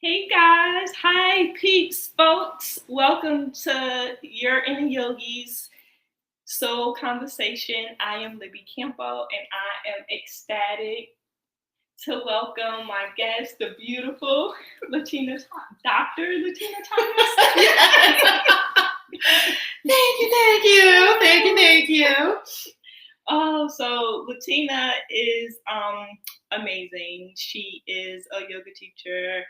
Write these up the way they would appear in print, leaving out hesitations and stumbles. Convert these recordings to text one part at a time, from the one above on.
Hey guys, hi peeps, folks. Welcome to Your Inner Yogi's Soul Conversation. I am Libby Campo, and I am ecstatic to welcome my guest, the beautiful Dr. LaTina Thomas. Thank you. Oh, so LaTina is amazing. She is a yoga teacher,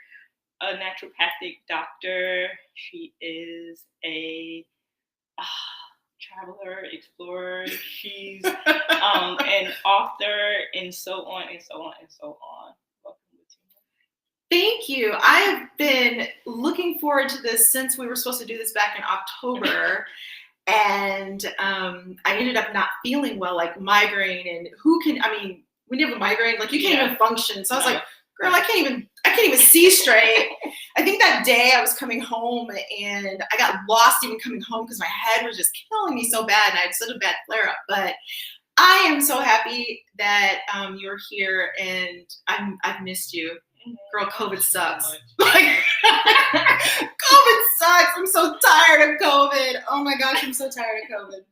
a naturopathic doctor. She is a traveler, explorer. She's an author, and so on and so on and so on. Welcome, LaTina. Thank you. I have been looking forward to this since we were supposed to do this back in October. And I ended up not feeling well, like migraine. And when you have a migraine, like you can't even function. So I was like, girl, I can't even see straight. I think that day I was coming home and I got lost even coming home because my head was just killing me so bad and I had such a bad flare up. But I am so happy that you're here and I've missed you. Girl, COVID sucks. Like, COVID sucks. I'm so tired of COVID. Oh my gosh, I'm so tired of COVID.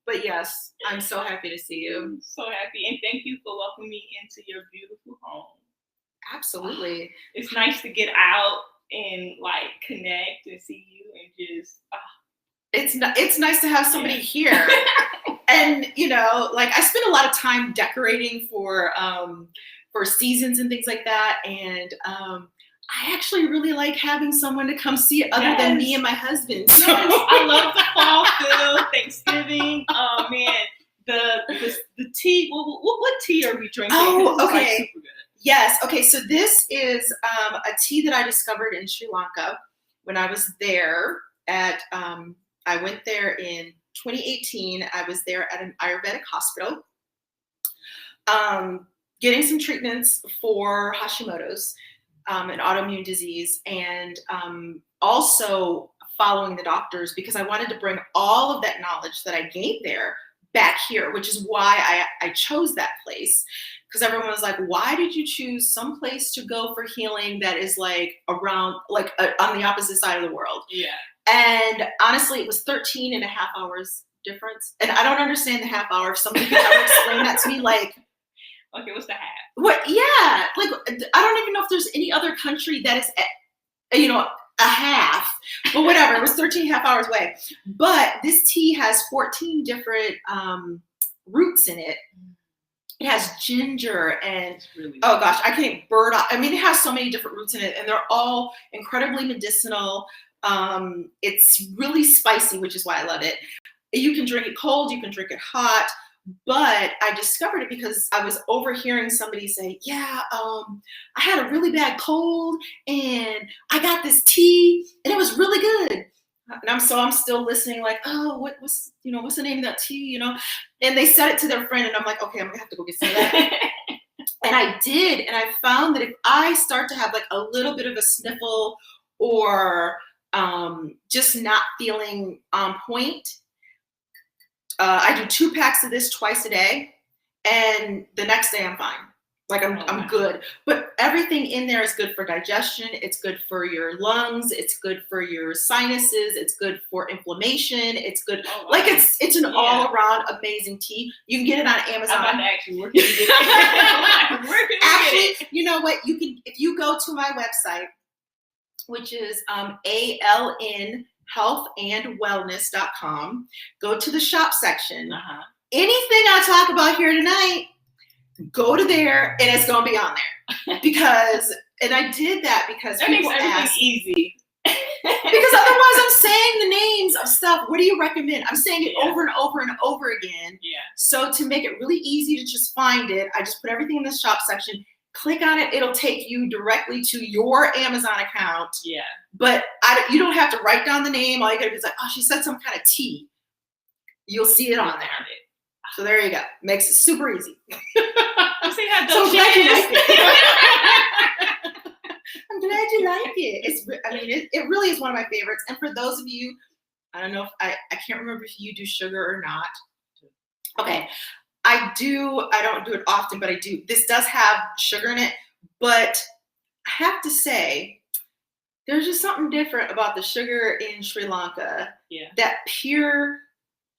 But yes, I'm so happy to see you. I'm so happy, and thank you for welcoming me into your beautiful home. Absolutely. It's nice to get out and like connect and see you and just. It's nice to have somebody here. And like I spend a lot of time decorating for seasons and things like that, and I actually really like having someone to come see it other than me and my husband. So. Yes, I love the fall feel, Thanksgiving. Oh man, the tea. What tea are we drinking? Oh, okay. Like super good. Yes. Okay. So this is a tea that I discovered in Sri Lanka when I was there I went there in 2018. I was there at an Ayurvedic hospital, getting some treatments for Hashimoto's, an autoimmune disease, and also following the doctors because I wanted to bring all of that knowledge that I gained there back here, which is why I chose that place. Because everyone was like, why did you choose some place to go for healing that is like around, like on the opposite side of the world? Yeah. And honestly, it was 13 and a half hours difference. And I don't understand the half hour. If somebody could ever explain that to me, like, okay, what's the half? What? Yeah. Like, I don't even know if there's any other country that is, a half, but whatever. It was 13 and a half hours away. But this tea has 14 different roots in it. It has ginger and, oh gosh, I can't burn off. I mean, it has so many different roots in it, and they're all incredibly medicinal. It's really spicy, which is why I love it. You can drink it cold, you can drink it hot, but I discovered it because I was overhearing somebody say, I had a really bad cold and I got this tea and it was really good. And I'm still listening like, oh, what's the name of that tea, And they said it to their friend and I'm like, okay, I'm gonna have to go get some of that. And I did, and I found that if I start to have like a little bit of a sniffle or just not feeling on point, I do 2 packs of this twice a day, and the next day I'm fine. Like I'm good. But everything in there is good for digestion. It's good for your lungs. It's good for your sinuses. It's good for inflammation. It's good. Oh, wow. Like it's an all around amazing tea. You can get it on Amazon. I'm about to actually work it. Actually, you know what? You can, if you go to my website, which is alnhealthandwellness.com. Go to the shop section. Anything I talk about here tonight, go to there and it's going to be on there. And I did that because that people makes everything easy. Because otherwise I'm saying the names of stuff. What do you recommend? I'm saying it over and over and over again. Yeah. So to make it really easy to just find it, I just put everything in the shop section. Click on it. It'll take you directly to your Amazon account. Yeah. But you don't have to write down the name. All you got to do is like, oh, she said some kind of tea. You'll see it on there. So there you go. Makes it super easy. See how so glad you like it. I'm glad you like it. It really is one of my favorites. And for those of you, I don't know if I can't remember if you do sugar or not. Okay. I don't do it often, but I do. This does have sugar in it, but I have to say, there's just something different about the sugar in Sri Lanka. Yeah. That pure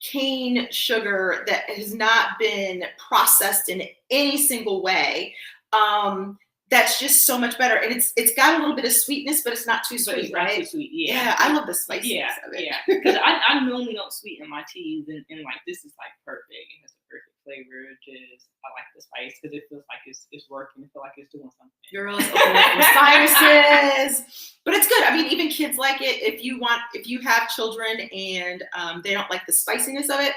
cane sugar that has not been processed in any single way. That's just so much better, and it's got a little bit of sweetness, but it's not too sweet, it's right? Not too sweet. Yeah. Yeah, I love the spiciness Yeah, of it. yeah. Because I normally don't sweeten my teas, and like this is like perfect. It has a perfect flavor. Just I like the spice because it feels like it's working. I feel like it's doing something. Girls open up your sinuses, but it's good. I mean, even kids like it. If you have children and they don't like the spiciness of it,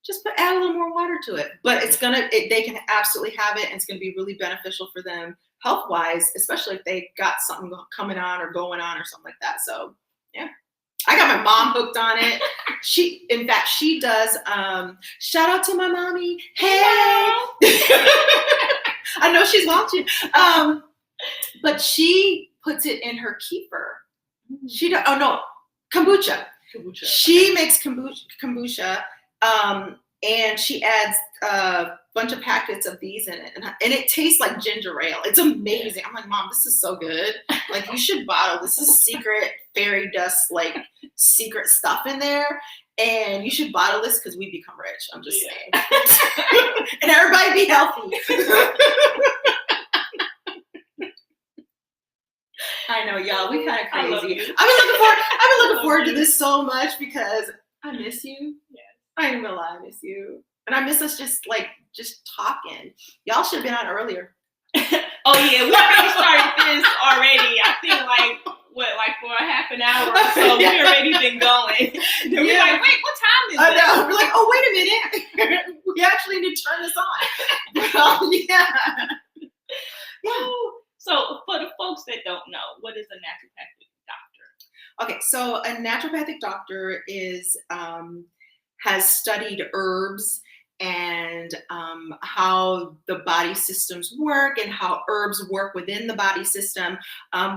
just add a little more water to it. But they can absolutely have it, and it's gonna be really beneficial for them health-wise, especially if they got something coming on or going on or something like that. So yeah, I got my mom hooked on it. In fact, she does. Shout out to my mommy. Hey, I know she's watching. But she puts it in her kefir. She does. Oh no, kombucha. She makes kombucha, and she adds a bunch of packets of these in it, and it tastes like ginger ale. It's amazing. I'm like, Mom, this is so good. Like, you should bottle. This is secret fairy dust, like secret stuff in there, and you should bottle this because we become rich. I'm just saying, and everybody be healthy. I know, y'all. We kind of crazy. I've been looking forward to this so much because I miss you. Yeah. I ain't gonna lie, I miss you, and I miss us just talking. Y'all should have been on earlier. Oh yeah, we already started this already. I think like for a half an hour or so. We already been going. Then we're like, wait, what time is it? I know. We're like, oh, wait a minute. We actually need to turn this on. Yeah. So for the folks that don't know, what is a naturopathic doctor? Okay, so a naturopathic doctor has studied herbs and how the body systems work and how herbs work within the body system.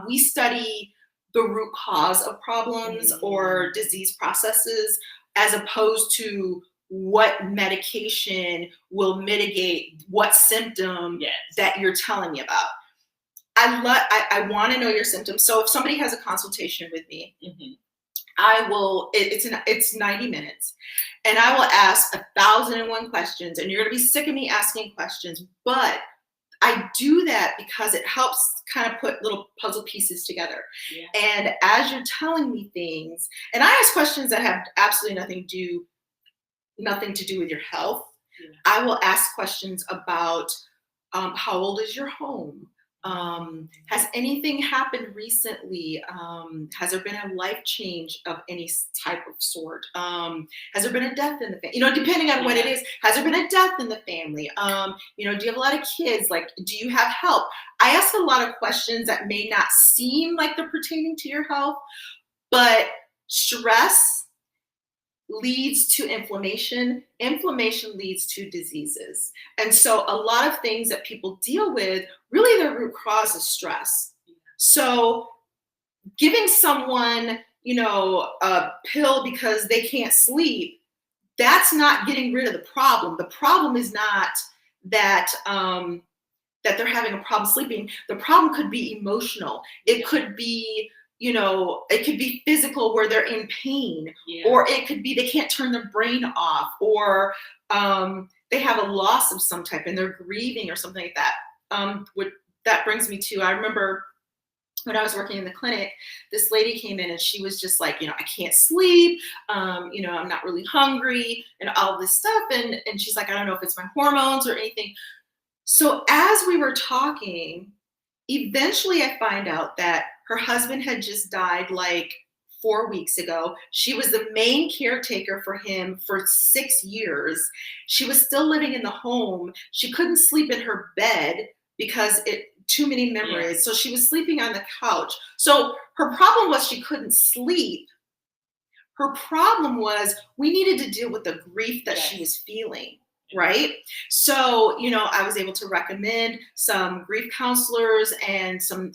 We study the root cause of problems or disease processes as opposed to what medication will mitigate what symptom that you're telling me about. I want to know your symptoms. So if somebody has a consultation with me, I will, it's 90 minutes, and I will ask 1,001 questions, and you're going to be sick of me asking questions, but I do that because it helps kind of put little puzzle pieces together. Yeah. And as you're telling me things, and I ask questions that have absolutely nothing to do with your health. Yeah. I will ask questions about how old is your home? Has anything happened recently? Has there been a life change of any type of sort? Has there been a death in the family? Depending on what it is, has there been a death in the family? Do you have a lot of kids? Like, do you have help? I ask a lot of questions that may not seem like they're pertaining to your health, but stress leads to inflammation. Inflammation leads to diseases. And so a lot of things that people deal with, really their root cause is stress. So giving someone, a pill because they can't sleep, that's not getting rid of the problem. The problem is not that they're having a problem sleeping. The problem could be emotional. It could be it could be physical where they're in pain, or it could be they can't turn their brain off, or they have a loss of some type and they're grieving or something like that. That brings me to, I remember when I was working in the clinic, this lady came in and she was just like, I can't sleep, I'm not really hungry and all this stuff. And she's like, I don't know if it's my hormones or anything. So as we were talking, eventually I find out that her husband had just died like 4 weeks ago. She was the main caretaker for him for 6 years. She was still living in the home. She couldn't sleep in her bed because too many memories. Yeah. So she was sleeping on the couch. So her problem was she couldn't sleep. Her problem was we needed to deal with the grief that she was feeling. Right? So, I was able to recommend some grief counselors and some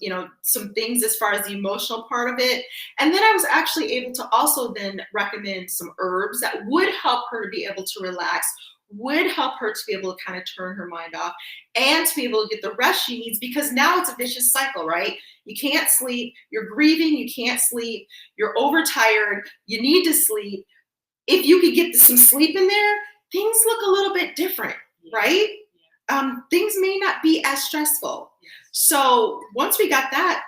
things as far as the emotional part of it. And then I was actually able to also then recommend some herbs that would help her to be able to relax would help her to be able to kind of turn her mind off and to be able to get the rest she needs, because now it's a vicious cycle, right? You can't sleep, you're grieving, you can't sleep, you're overtired, you need to sleep. If you could get some sleep in there, things look a little bit different, right? Things may not be as stressful. So once we got that,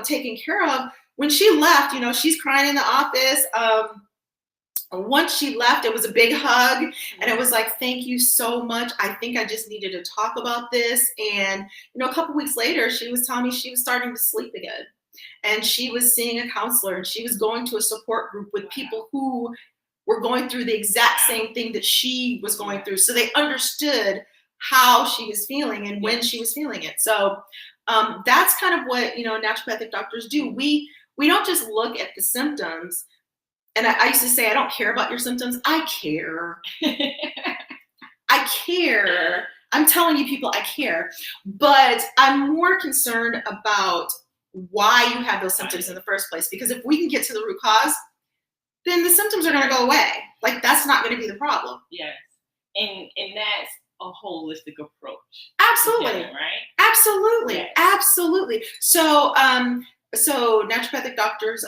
taken care of, when she left, she's crying in the office. Once she left, it was a big hug, and it was like, thank you so much. I think I just needed to talk about this. And, a couple weeks later, she was telling me she was starting to sleep again, and she was seeing a counselor, and she was going to a support group with people who were going through the exact same thing that she was going through. So they understood how she was feeling and when she was feeling it. So that's kind of what, naturopathic doctors do. We don't just look at the symptoms. And I used to say, I don't care about your symptoms. I care. I care. I'm telling you, people, I care. But I'm more concerned about why you have those symptoms in the first place. Because if we can get to the root cause, then the symptoms are going to go away. Like, that's not going to be the problem. Yes. And that's a holistic approach. Absolutely. Right? Absolutely. Yes. Absolutely. So naturopathic doctors,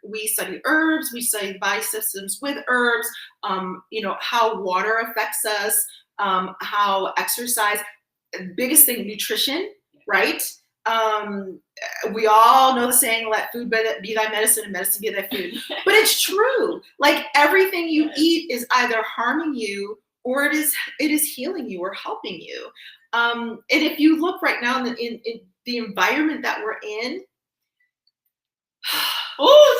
we study herbs, we study body systems with herbs, how water affects us, how exercise, biggest thing, nutrition, right? We all know the saying, let food be thy medicine and medicine be thy food. But it's true. Like, everything you eat is either harming you or it is healing you or helping you. And if you look right now in the environment that we're in,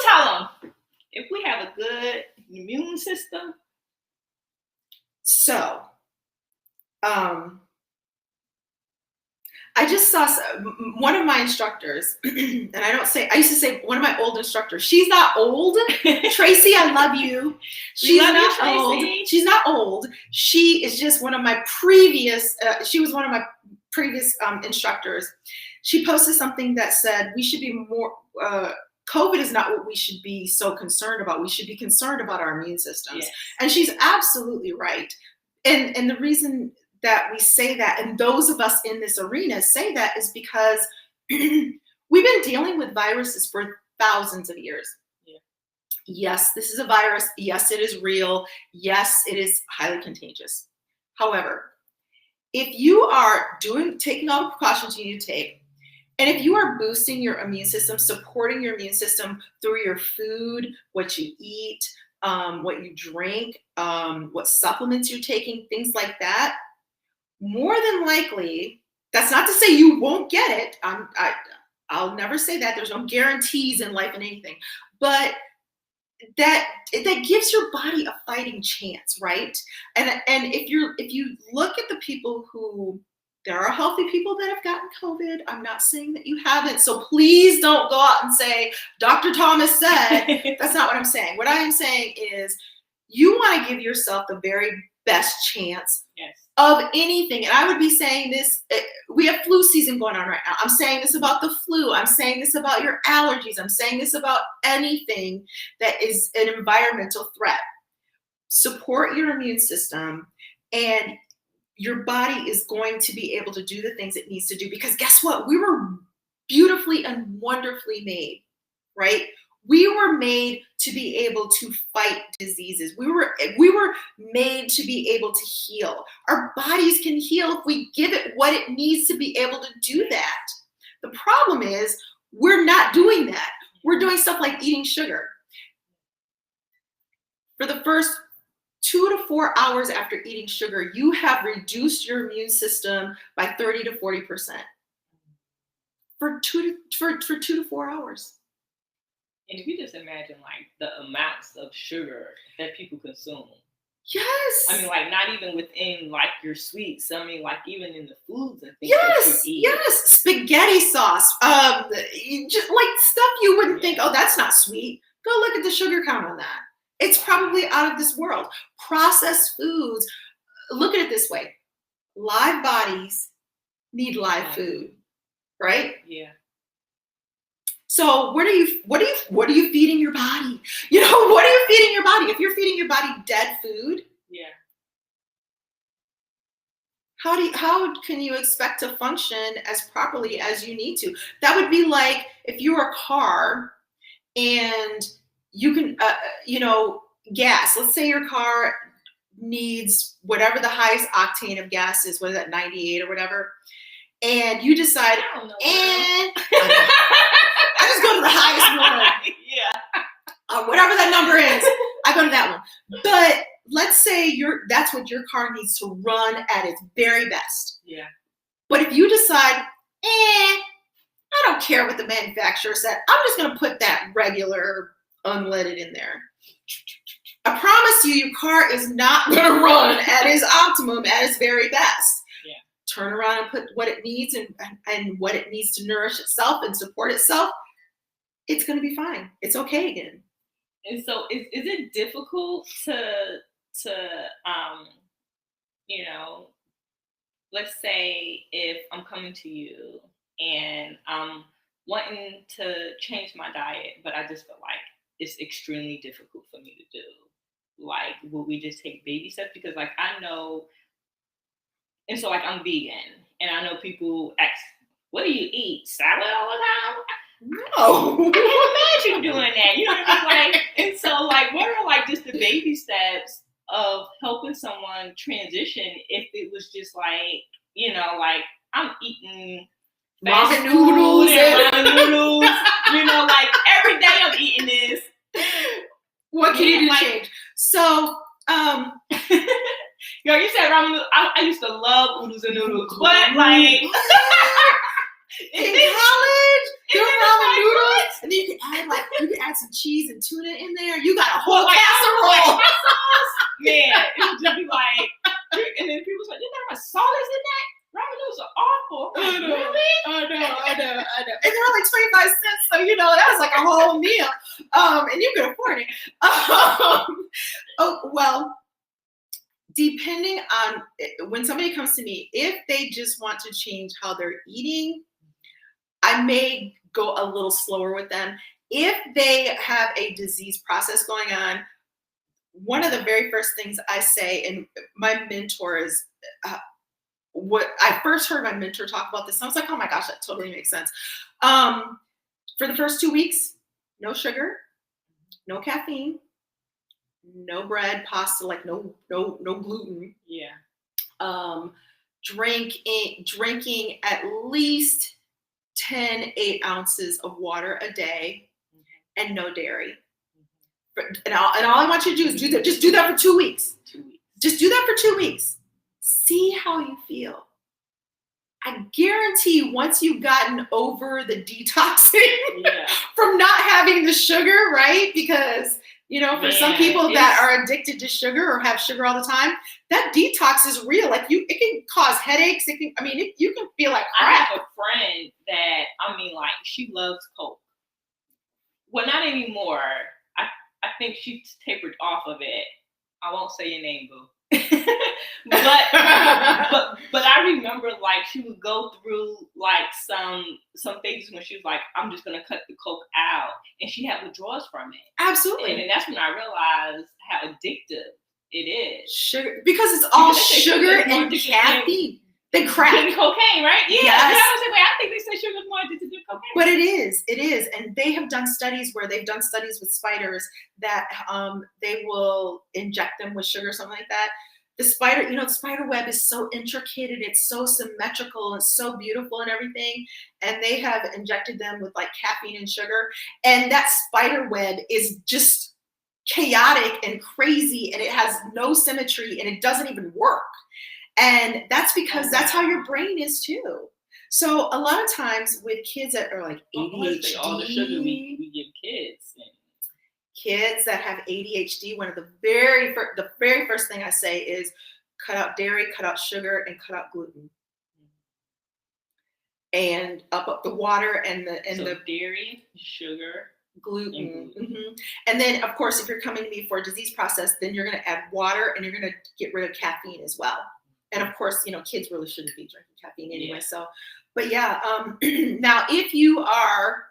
tell them, if we have a good immune system. So, I just saw one of my instructors, and I used to say one of my old instructors. She's not old. Tracy, I love you. She's not old. She's not old. She is just one of my previous, instructors. She posted something that said, we should be more, COVID is not what we should be so concerned about. We should be concerned about our immune systems. Yes. And she's absolutely right. And the reason that we say that, and those of us in this arena say that, is because we've been dealing with viruses for thousands of years. Yeah. Yes, this is a virus. Yes, it is real. Yes, it is highly contagious. However, if you are taking all the precautions you need to take, and if you are boosting your immune system, supporting your immune system through your food, what you eat, what you drink, what supplements you're taking, things like that, more than likely, that's not to say you won't get it. I'll never say that. There's no guarantees in life and anything, but that gives your body a fighting chance, right? And if you look at the people who, there are healthy people that have gotten COVID. I'm not saying that you haven't. So please don't go out and say, Dr. Thomas said. That's not what I'm saying. What I am saying is, you want to give yourself the very best chance of anything. And I would be saying this, we have flu season going on right now. I'm saying this about the flu. I'm saying this about your allergies. I'm saying this about anything that is an environmental threat. Support your immune system, and your body is going to be able to do the things it needs to do, because guess what? We were beautifully and wonderfully made, right? We were made to be able to fight diseases. We were made to be able to heal. Our bodies can heal if we give it what it needs to be able to do that. The problem is, we're not doing that. We're doing stuff like eating sugar. For the first 2 to 4 hours after eating sugar, you have reduced your immune system by 30 to 40%. For 2 to 4 hours. And if you just imagine, like, the amounts of sugar that people consume. Yes. I mean, like, not even within, like, your sweets. I mean, like, even in the foods and things yes, that you eat. Yes, spaghetti sauce. Just like stuff you wouldn't think, oh, that's not sweet. Go look at the sugar count on that. It's probably out of this world. Processed foods. Look at it this way. Live bodies need live food, right? Yeah. So what are you feeding your body? What are you feeding your body? If you're feeding your body dead food, how can you expect to function as properly as you need to? That would be like if you're a car and you can, gas. Let's say your car needs whatever the highest octane of gas is, what is that, 98 or whatever, and you decide, I don't know. I just go to the highest one. Yeah. Whatever that number is, I go to that one. But let's say that's what your car needs to run at its very best. Yeah. But if you decide, I don't care what the manufacturer said, I'm just going to put that regular unleaded in there. I promise you, your car is not going to run at its optimum, at its very best. Yeah. Turn around and put what it needs and what it needs to nourish itself and support itself. It's going to be fine. It's okay again. And so, is it difficult to let's say if I'm coming to you and I'm wanting to change my diet, but I just feel like it's extremely difficult for me to do. Like, will we just take baby steps? Because like I know, and so like I'm vegan, and I know people ask, "What do you eat? Salad all the time?" No. I can't imagine doing that. You know what I mean? Like, and so like, what are like just the baby steps of helping someone transition if it was just like, like I'm eating ramen noodles and ramen noodles, like every day I'm eating this. What can you do to change? So, you said ramen noodles. I used to love oodles and noodles, but like in college, there were ramen noodles, and then you can add some cheese and tuna in there. You got a whole casserole. Man, it would just be like, and then people say, "You know how salt is in that? Ramen noodles are awful." Like, really? I know. And they were like 25 cents, so that was like a whole meal. And you could afford it. Well, depending on when somebody comes to me, if they just want to change how they're eating, I may go a little slower with them. If they have a disease process going on, one of the very first things I say, and my mentor is, what I first heard my mentor talk about this, I was like, oh my gosh, that totally makes sense. For the first 2 weeks, no sugar, no caffeine, no bread, pasta, like no gluten. Yeah. Drinking at least 8 ounces of water a day, and no dairy. And all I want you to do is just do that for 2 weeks. 2 weeks. Just do that for 2 weeks. See how you feel. I guarantee once you've gotten over the detoxing from not having the sugar, right? Because, for some people that are addicted to sugar or have sugar all the time, that detox is real. Like it can cause headaches. You can feel like crap. I have a friend that, she loves Coke. Well, not anymore. I think she tapered off of it. I won't say your name, boo. but I remember like she would go through like some phases when she was like, I'm just gonna cut the Coke out, and she had withdrawals from it. Absolutely. And then that's when I realized how addictive it is. Sugar, because it's all sugar and caffeine. Than crack. Than cocaine, right? Yeah. Yes. I was like, wait, I think they said sugar is more addictive than cocaine. But it is. And they have done studies with spiders that they will inject them with sugar or something like that. The spider, the spider web is so intricate and it's so symmetrical and so beautiful and everything. And they have injected them with like caffeine and sugar. And that spider web is just chaotic and crazy, and it has no symmetry, and it doesn't even work. And that's because that's how your brain is too. So a lot of times with kids that are like ADHD, all the sugar we give kids that have ADHD, one of the very first thing I say is cut out dairy, cut out sugar, and cut out gluten, and up the water and the dairy, sugar, gluten. Mm-hmm. And then of course, if you're coming to me for a disease process, then you're going to add water and you're going to get rid of caffeine as well. And of course, kids really shouldn't be drinking caffeine anyway. Yeah. So, but yeah. Now, if you are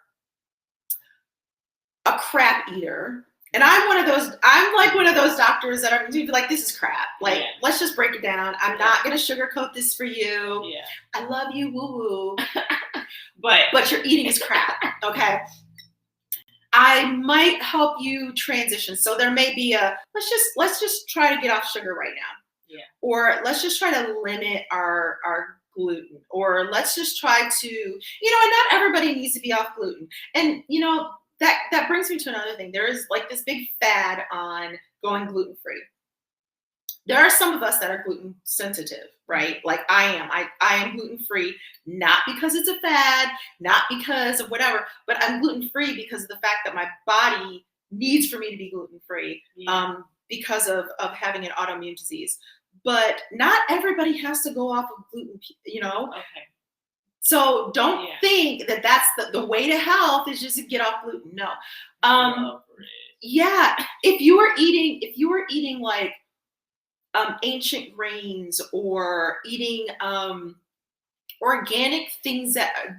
a crap eater, And I'm like one of those doctors that are like, this is crap. Like, let's just break it down. I'm not going to sugarcoat this for you. Yeah. I love you, woo-woo. but your eating is crap, okay? I might help you transition. So there may be let's just try to get off sugar right now. Yeah. Or let's just try to limit our gluten. Or let's just try to, and not everybody needs to be off gluten. And, that brings me to another thing. There is like this big fad on going gluten-free. There are some of us that are gluten sensitive, right? Like I am. I am gluten-free, not because it's a fad, not because of whatever, but I'm gluten-free because of the fact that my body needs for me to be gluten-free because of having an autoimmune disease. But not everybody has to go off of gluten, Okay. So don't think that that's the way to health is just to get off gluten. No. Yeah. If you were eating like ancient grains or eating organic things that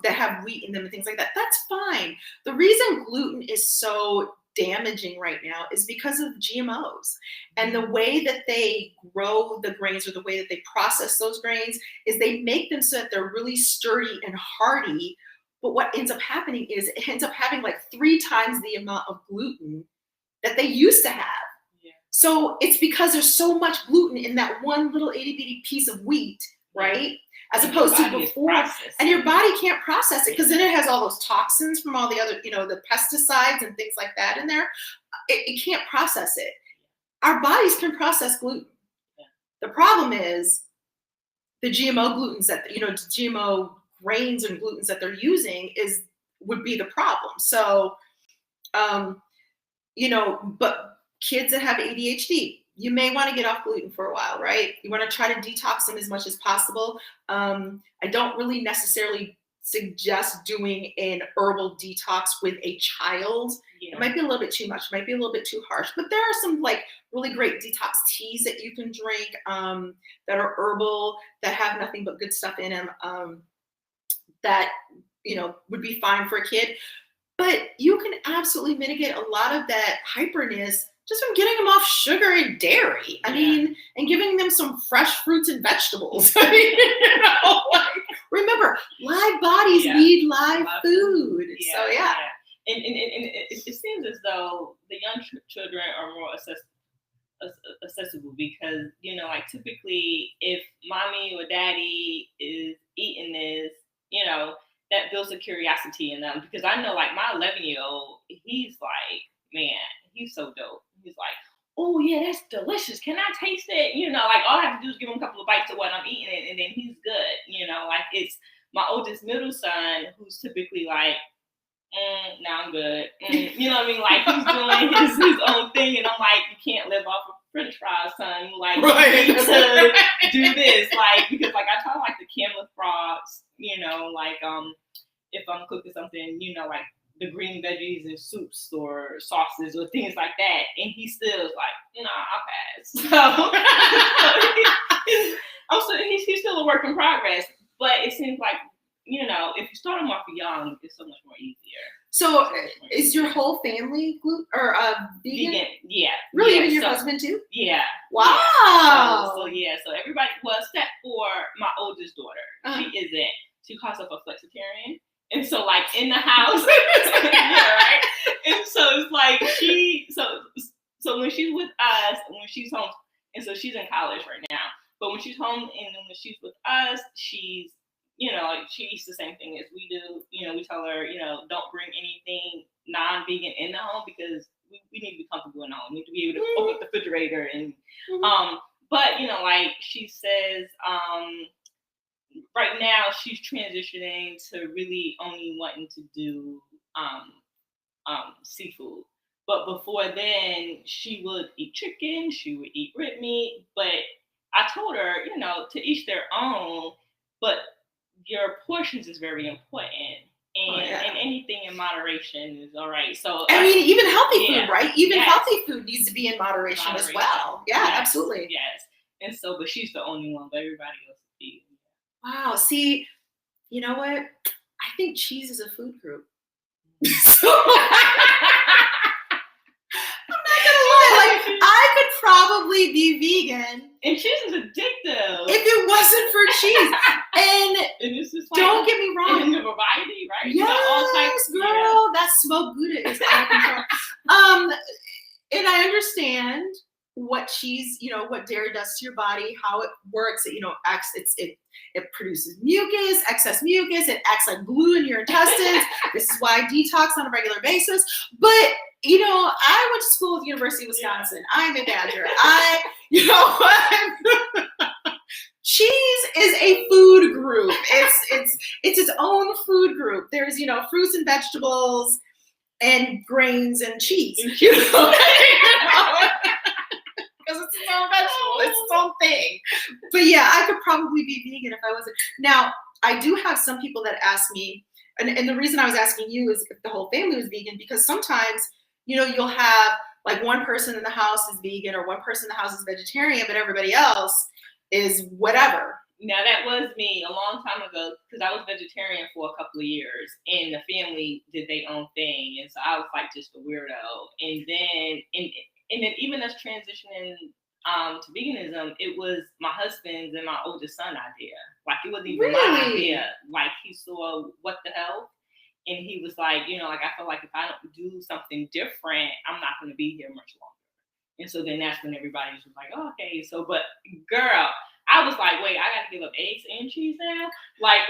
have wheat in them and things like that, that's fine. The reason gluten is so damaging right now is because of GMOs and the way that they grow the grains or the way that they process those grains is they make them so that they're really sturdy and hardy. But what ends up happening is it ends up having like 3 times the amount of gluten that they used to have. Yeah. So it's because there's so much gluten in that one little itty bitty piece of wheat, right? As opposed to before, and your body can't process it because then it has all those toxins from all the other, the pesticides and things like that in there. It can't process it. Our bodies can process gluten. Yeah. The problem is the GMO glutens that, the GMO grains and glutens that they're using would be the problem. So, but kids that have ADHD, you may want to get off gluten for a while, right? You want to try to detox them as much as possible. I don't really necessarily suggest doing an herbal detox with a child. Yeah. It might be a little bit too much, might be a little bit too harsh, but there are some like really great detox teas that you can drink that are herbal, that have nothing but good stuff in them that, would be fine for a kid. But you can absolutely mitigate a lot of that hyperness just from getting them off sugar and dairy. I mean, and giving them some fresh fruits and vegetables. Remember, live bodies need live food. Yeah, so, yeah. And it seems as though the young children are more accessible because, like typically if mommy or daddy is eating this, that builds a curiosity in them because I know like my 11-year-old, he's like, man, he's so dope. He's like, oh yeah, that's delicious. Can I taste it? Like all I have to do is give him a couple of bites of what I'm eating and then he's good. Like it's my oldest middle son who's typically like, no, I'm good. You know what I mean? Like he's doing his own thing and I'm like, you can't live off of French fries, son. Like you need to do this. Like because like I try to like the camel frogs, like if I'm cooking something, like the green veggies and soups or sauces or things like that, and he still is like, nah, I'll pass. So he's still a work in progress, but it seems like if you start them off young, it's so much more easier. So is your whole family gluten or vegan? Yeah. Really, yeah, even your husband too? Yeah. Wow. So everybody, well, except for my oldest daughter, she isn't. She calls herself a flexitarian. And so, like, in the house, right? And so it's like so when she's with us, when she's home, and so she's in college right now, but when she's home and when she's with us, she's, she eats the same thing as we do. We tell her, don't bring anything non-vegan in the home because we need to be comfortable in the home. We need to be able to open up the refrigerator and, but, like she says, right now she's transitioning to really only wanting to do seafood. But before then, she would eat chicken, she would eat red meat. But I told her, to each their own, but your portions is very important. And anything in moderation is all right. So I mean, even healthy food, right? Even healthy food needs to be in moderation as well. Yeah, absolutely. Yes. And so, but she's the only one, but everybody else is vegan. Wow. See, you know what? I think cheese is a food group. out of control. And I understand what cheese, what dairy does to your body, how it works. It produces mucus, excess mucus. It acts like glue in your intestines. This is why I detox on a regular basis. But I went to school at the University of Wisconsin. Yeah. I'm a Badger. Cheese is a food group. It's its own food group. There's fruits and vegetables and grains and cheese. Because it's its own vegetable, it's its own thing. But yeah, I could probably be vegan if I wasn't. Now, I do have some people that ask me, and the reason I was asking you is if the whole family was vegan, because sometimes, you'll have like one person in the house is vegan or one person in the house is vegetarian, but everybody else is whatever. Now, that was me a long time ago, because I was vegetarian for a couple of years, and the family did their own thing, and so I was like just a weirdo. And then even us transitioning to veganism, it was my husband's and my oldest son idea. Like, it wasn't even my idea. Like, he saw what the hell, and he was like, I feel like if I don't do something different, I'm not going to be here much longer. And so then that's when everybody was like, oh, okay. So, but girl, I was like, wait, I got to give up eggs and cheese now? Like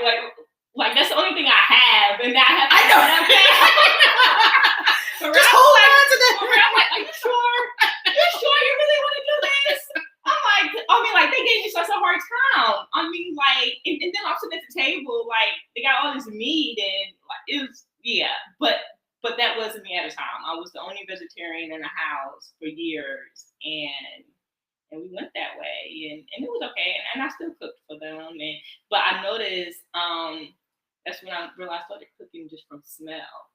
that's the only thing I have. And now I have to. I know. Just hold on to that. I'm like, are you sure? You sure you really want to do this? Like, they gave me such a hard time. And then I'm sitting at the table, like, they got all this meat and like, it was, yeah. But that wasn't me at the time. I was the only vegetarian in the house for years, and we went that way, and it was okay. And I still cooked for them, but I noticed that's when I realized I started cooking just from smell,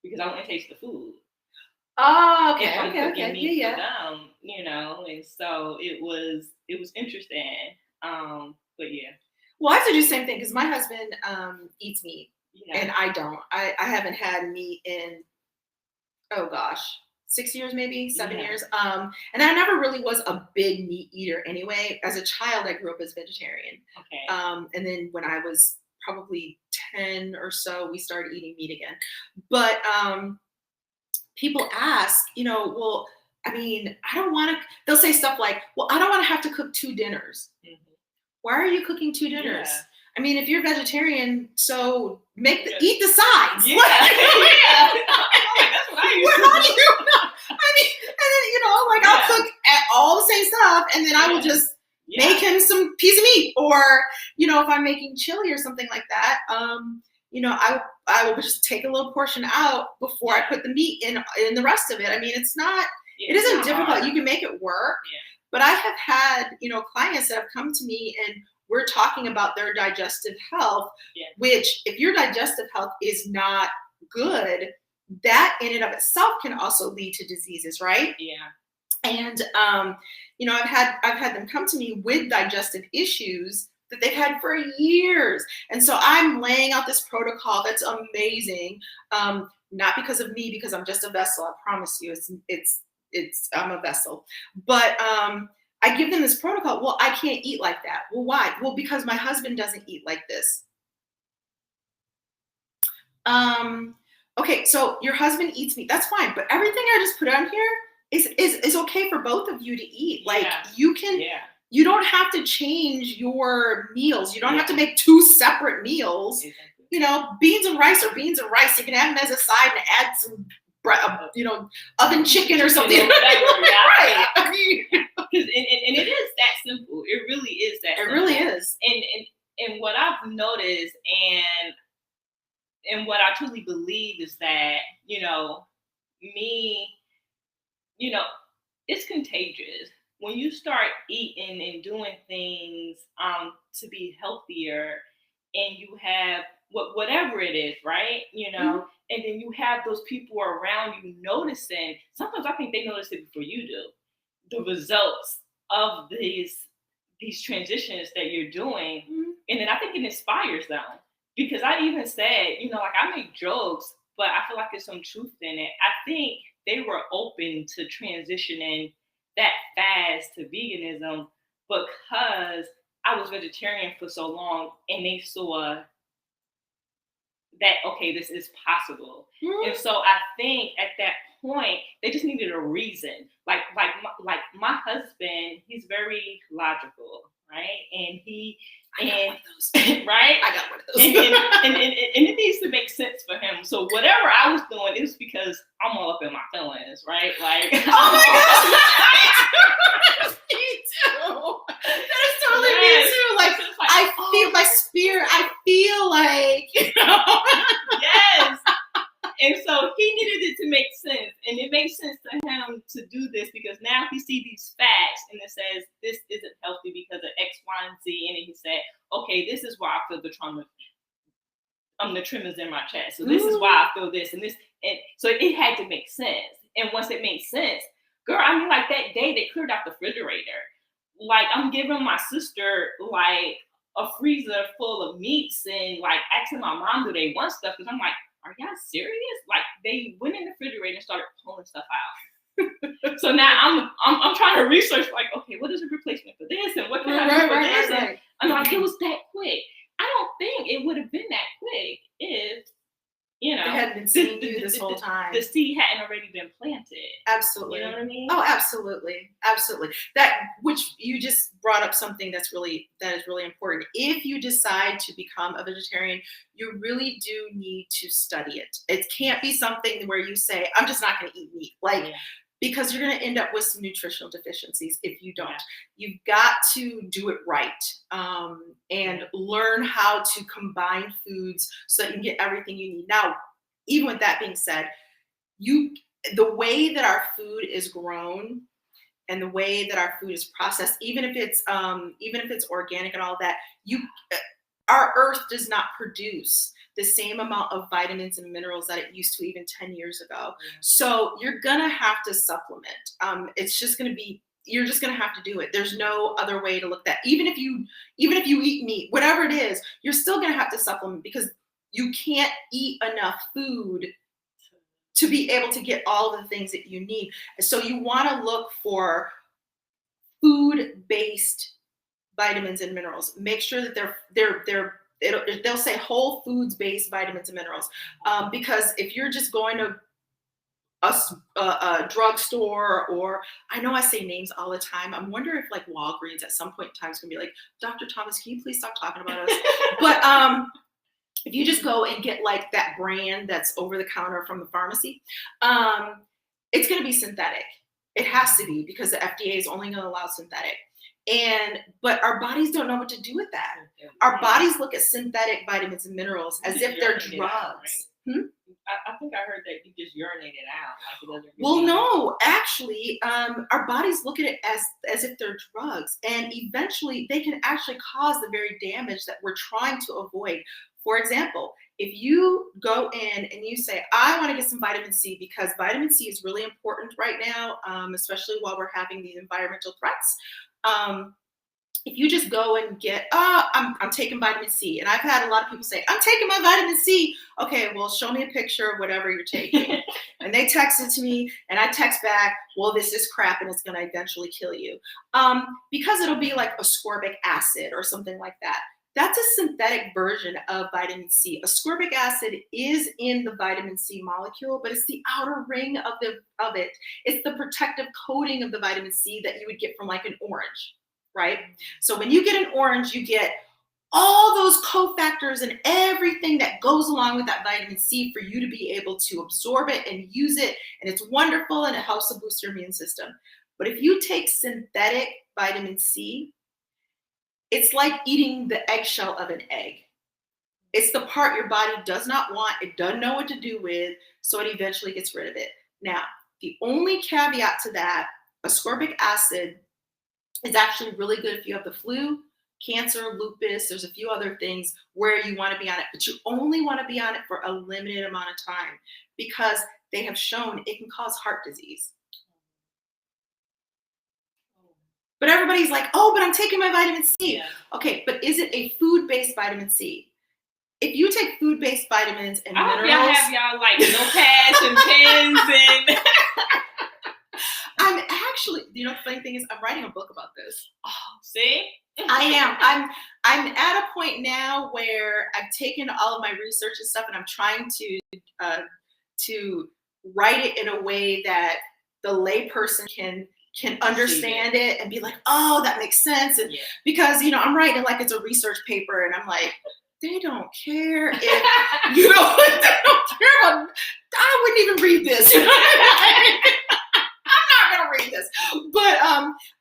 because I want to taste the food. Oh, okay, if I'm cooking meat yeah. For them, and so it was interesting. But yeah. Well, I have to do the same thing because my husband eats meat. Yeah. And I don't. I haven't had meat in, 6 years, maybe 7 years. And I never really was a big meat eater anyway. As a child, I grew up as vegetarian. Okay. And then when I was probably 10 or so, we started eating meat again. But people ask, well, I don't want to, they'll say stuff like, well, I don't want to have to cook 2 dinners. Mm-hmm. Why are you cooking 2 dinners? Yeah. If you're vegetarian, so eat the sides. Yeah. Yeah. That's what I used to do. And then, I'll cook all the same stuff, and then I will just make him some piece of meat. Or, if I'm making chili or something like that, I will just take a little portion out before I put the meat in the rest of it. It isn't difficult. Hard. You can make it work. Yeah. But I have had, clients that have come to me and we're talking about their digestive health, which if your digestive health is not good, that in and of itself can also lead to diseases, right? Yeah. And, I've had them come to me with digestive issues that they've had for years. And so I'm laying out this protocol that's amazing. Not because of me, because I'm just a vessel. I promise you, I'm a vessel. But, I give them this protocol. Well, I can't eat like that. Well, why? Well, because my husband doesn't eat like this. Okay, so your husband eats meat. That's fine. But everything I just put on here is okay for both of you to eat. Like you can, you don't have to change your meals. You don't have to make 2 separate meals. Exactly. Beans and rice are beans and rice. You can have them as a side and add some, oven chicken or something. Right. And it is that simple. It really is that simple. It really is. And what I've noticed and what I truly believe is that, it's contagious. When you start eating and doing things to be healthier, and you have whatever it is, right? Mm-hmm. And then you have those people around you noticing. Sometimes I think they notice it before you do. The results of these transitions that you're doing. Mm-hmm. And then I think it inspires them. Because I even said, I make jokes, but I feel like there's some truth in it. I think they were open to transitioning that fast to veganism because I was vegetarian for so long, and they saw that, okay, this is possible. And so I think at that point, they just needed a reason. Like my husband, he's very logical, right? And right? I got one of those. and it needs to make sense for him. So whatever I was doing, it was because I'm all up in my feelings, right? Like, oh my gosh, me too. That is totally me too. Like, I feel my spirit. I feel like, yes. And so he needed it to make sense. And it makes sense to him to do this because now he sees these facts and it says this isn't healthy because of X, Y, and Z. And then he said, okay, this is why I feel the trauma. The tremors in my chest. So this is why I feel this and this. And so it had to make sense. And once it made sense, girl, I mean, like that day they cleared out the refrigerator. Like I'm giving my sister like a freezer full of meats and like asking my mom, do they want stuff? Because I'm like, are y'all serious? Like they went in the refrigerator and started pulling stuff out. So now I'm trying to research like, okay, what is a replacement for this and what can I do for this? And I'm like, it was that quick. I don't think it would have been that quick if, you know, it hadn't been seeing you this whole time. The seed hadn't already been planted. Absolutely. You know what I mean? Oh, absolutely. Absolutely. That, which you just brought up something that is really important. If you decide to become a vegetarian, you really do need to study it. It can't be something where you say, I'm just not going to eat meat. Like, because you're going to end up with some nutritional deficiencies if you don't. You've got to do it right and learn how to combine foods so that you can get everything you need. Now, even with that being said, the way that our food is grown and the way that our food is processed, even if it's organic and all that, our earth does not produce the same amount of vitamins and minerals that it used to even 10 years ago. So you're gonna have to supplement. It's just gonna be, you're just gonna have to do it. There's no other way to look at that. Even if you eat meat, whatever it is, you're still gonna have to supplement because you can't eat enough food to be able to get all the things that you need. So you wanna look for food-based vitamins and minerals. Make sure that they'll say whole foods based vitamins and minerals, because if you're just going to a drugstore, or I know I say names all the time. I'm wondering if like Walgreens at some point in time is gonna be like, Dr. Thomas, can you please stop talking about us? But if you just go and get like that brand that's over the counter from the pharmacy, it's gonna be synthetic. It has to be because the FDA is only gonna allow synthetic. But our bodies don't know what to do with that. Our bodies look at synthetic vitamins and minerals as if they're drugs. I think I heard that you just urinate it out. Like it doesn't well, no, actually, our bodies look at it as if they're drugs. And eventually they can actually cause the very damage that we're trying to avoid. For example, if you go in and you say, I want to get some vitamin C because vitamin C is really important right now, especially while we're having these environmental threats. If you just go and get, I'm taking vitamin C. And I've had a lot of people say, I'm taking my vitamin C. Okay, well, show me a picture of whatever you're taking. And they text it to me and I text back, well, this is crap and it's going to eventually kill you. Because it'll be like ascorbic acid or something like that. That's a synthetic version of vitamin C. Ascorbic acid is in the vitamin C molecule, but it's the outer ring of it. It's the protective coating of the vitamin C that you would get from like an orange, right? So when you get an orange, you get all those cofactors and everything that goes along with that vitamin C for you to be able to absorb it and use it. And it's wonderful and it helps to boost your immune system. But if you take synthetic vitamin C, it's like eating the eggshell of an egg. It's the part your body does not want, it doesn't know what to do with, so it eventually gets rid of it. Now, the only caveat to that, ascorbic acid is actually really good if you have the flu, cancer, lupus, there's a few other things where you want to be on it, but you only want to be on it for a limited amount of time because they have shown it can cause heart disease. But everybody's like, oh, but I'm taking my vitamin C. Yeah. Okay, but is it a food-based vitamin C? If you take food-based vitamins and minerals... y'all have y'all like notepads and pens and... I'm actually, you know, the funny thing is I'm writing a book about this. Oh, see? I am. I'm at a point now where I've taken all of my research and stuff, and I'm trying to write it in a way that the layperson can understand it and be like, oh, that makes sense. And because, I'm writing it like it's a research paper, and I'm like, they don't care if, they don't care. I wouldn't even read this. I'm not going to read this. But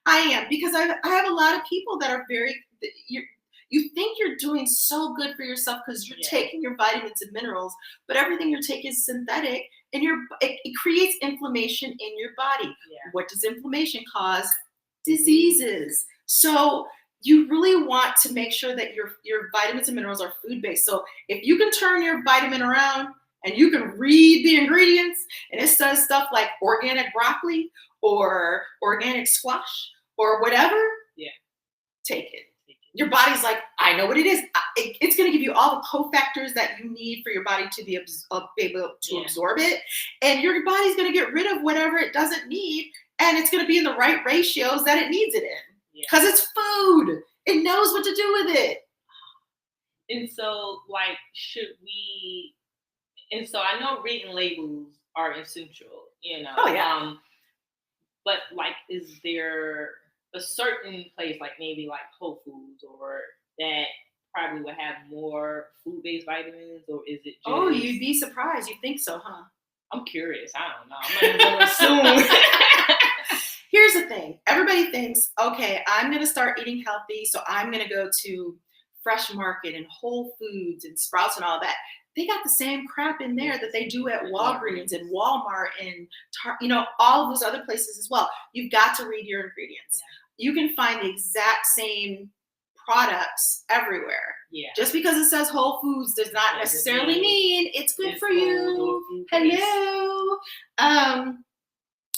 I am, because I have a lot of people that are you think you're doing so good for yourself because you're taking your vitamins and minerals, but everything you're taking is synthetic, and it creates inflammation in your body. What does inflammation cause? Diseases. So you really want to make sure that your vitamins and minerals are food-based. So if you can turn your vitamin around and you can read the ingredients, and it says stuff like organic broccoli or organic squash or whatever, take it. Your body's like, I know what it is. It's going to give you all the cofactors that you need for your body to be able to absorb it. And your body's going to get rid of whatever it doesn't need. And it's going to be in the right ratios that it needs it in. Because it's food. It knows what to do with it. And so, so I know reading labels are essential, Oh, yeah. But is there a certain place, maybe Whole Foods, or that probably would have more food-based vitamins, or is it just... Oh, you'd be surprised. You think so, huh? I'm curious. I don't know. I'm not going to assume. Here's the thing. Everybody thinks, okay, I'm going to start eating healthy, so I'm going to go to Fresh Market and Whole Foods and Sprouts and all that. They got the same crap in there that they do at Walgreens and Walmart and all of those other places as well. You've got to read your ingredients. You can find the exact same products everywhere. Just because it says Whole Foods does not necessarily mean it's good for you. Hello.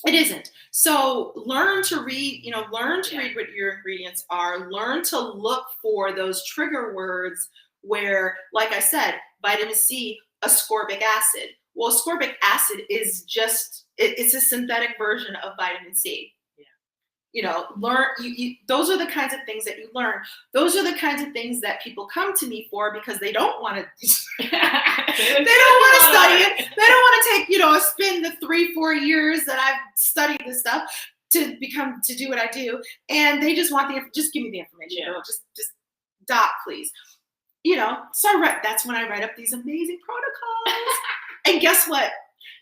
It isn't. So learn to read, read what your ingredients are. Learn to look for those trigger words where, like I said, vitamin C, ascorbic acid. Well, ascorbic acid is it's a synthetic version of vitamin C. Learn, those are the kinds of things that you learn. Those are the kinds of things that people come to me for, because they don't want to, they don't want to study it. They don't want to take, spend the 3-4 years that I've studied this stuff to do what I do. And they just want just give me the information, girl. Just doc, please. So that's when I write up these amazing protocols. And guess what?